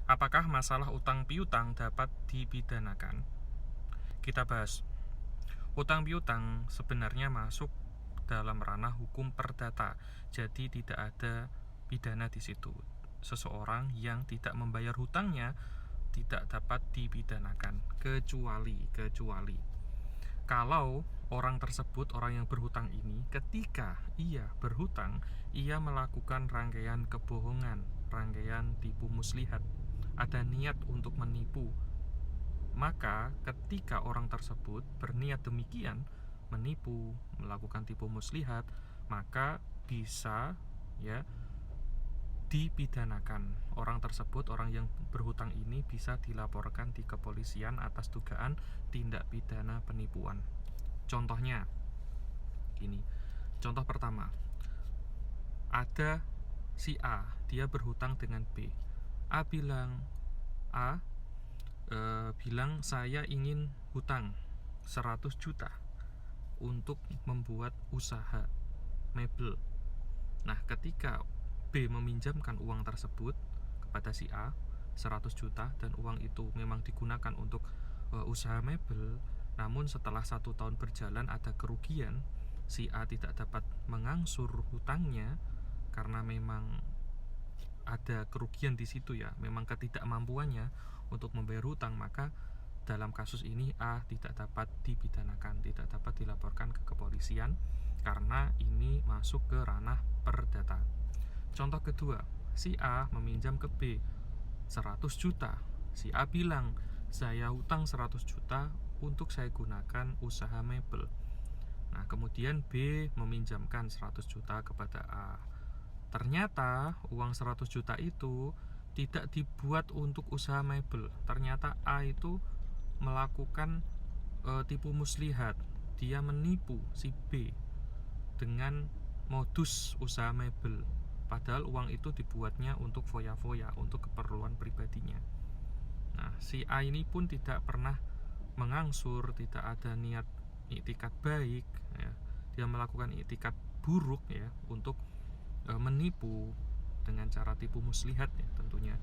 Apakah masalah utang piutang dapat dipidanakan? Kita bahas. Utang piutang sebenarnya masuk dalam ranah hukum perdata. Jadi tidak ada pidana di situ. Seseorang yang tidak membayar hutangnya tidak dapat dipidanakan kecuali kalau orang tersebut, orang yang berhutang ini, ketika ia berhutang, ia melakukan rangkaian kebohongan, rangkaian tipu muslihat, ada niat untuk menipu, maka ketika orang tersebut berniat demikian, menipu, melakukan tipu muslihat, maka bisa ya dipidanakan. Orang tersebut, orang yang berhutang ini bisa dilaporkan di kepolisian atas dugaan tindak pidana penipuan. Contohnya ini. Contoh pertama, ada si A, dia berhutang dengan B. A bilang saya ingin hutang 100 juta untuk membuat usaha mebel. Nah, ketika B meminjamkan uang tersebut kepada si A 100 juta dan uang itu memang digunakan untuk usaha mebel, namun setelah 1 tahun berjalan ada kerugian, si A tidak dapat mengangsur hutangnya karena memang ada kerugian di situ ya, memang ketidakmampuannya untuk membayar hutang, maka dalam kasus ini A tidak dapat dipidanakan, tidak dapat dilaporkan ke kepolisian karena ini masuk ke ranah perdata. Contoh kedua, si A meminjam ke B 100 juta. Si A bilang, saya hutang 100 juta untuk saya gunakan usaha mebel. Nah, kemudian B meminjamkan 100 juta kepada A. Ternyata uang 100 juta itu tidak dibuat untuk usaha mebel. Ternyata A itu melakukan tipu muslihat. Dia menipu si B dengan modus usaha mebel. Padahal uang itu dibuatnya untuk foya-foya, untuk keperluan pribadinya. Nah, si A ini pun tidak pernah mengangsur, tidak ada niat iktikat baik ya. Dia melakukan iktikat buruk ya untuk menipu dengan cara tipu muslihat ya tentunya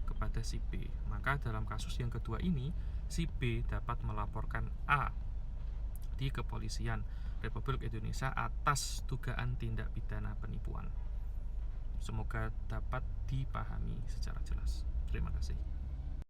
kepada si B. Maka dalam kasus yang kedua ini, si B dapat melaporkan A di kepolisian Republik Indonesia atas dugaan tindak pidana penipuan. Semoga dapat dipahami secara jelas. Terima kasih.